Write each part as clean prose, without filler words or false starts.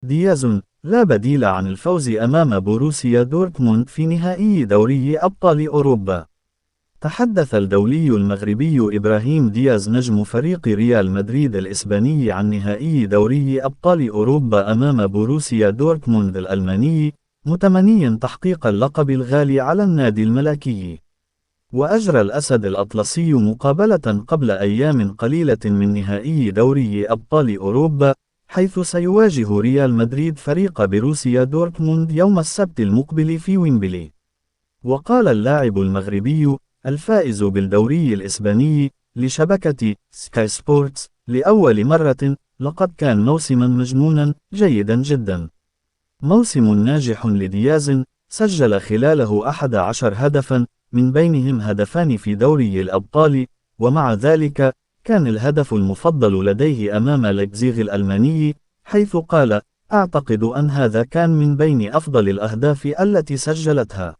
دياز لا بديل عن الفوز أمام بوروسيا دورتموند في نهائي دوري أبطال أوروبا. تحدث الدولي المغربي إبراهيم دياز نجم فريق ريال مدريد الإسباني عن نهائي دوري أبطال أوروبا أمام بوروسيا دورتموند الألماني، متمنيا تحقيق اللقب الغالي على النادي الملكي. وأجرى الأسد الأطلسي مقابلة قبل أيام قليلة من نهائي دوري أبطال أوروبا، حيث سيواجه ريال مدريد فريق بروسيا دورتموند يوم السبت المقبل في ويمبلي. وقال اللاعب المغربي الفائز بالدوري الإسباني لشبكة سكاي سبورتس لأول مرة: لقد كان موسما مجنونا جيدا جدا. موسم ناجح لدياز، سجل خلاله 11 هدفا، من بينهم هدفان في دوري الأبطال، ومع ذلك كان الهدف المفضل لديه أمام لايبزيغ الألماني، حيث قال: أعتقد أن هذا كان من بين أفضل الأهداف التي سجلتها.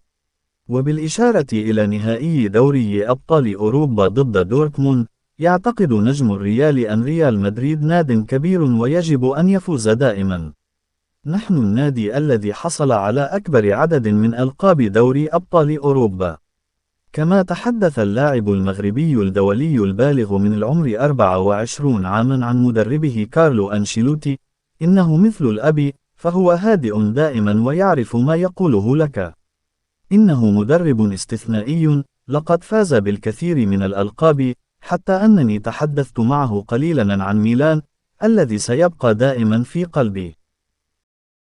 وبالإشارة إلى نهائي دوري أبطال أوروبا ضد دورتموند، يعتقد نجم الريال أن ريال مدريد ناد كبير ويجب أن يفوز دائما. نحن النادي الذي حصل على أكبر عدد من ألقاب دوري أبطال أوروبا. كما تحدث اللاعب المغربي الدولي البالغ من العمر 24 عاما عن مدربه كارلو أنشيلوتي: إنه مثل الأب، فهو هادئ دائما ويعرف ما يقوله لك. إنه مدرب استثنائي، لقد فاز بالكثير من الألقاب، حتى أنني تحدثت معه قليلا عن ميلان، الذي سيبقى دائما في قلبي.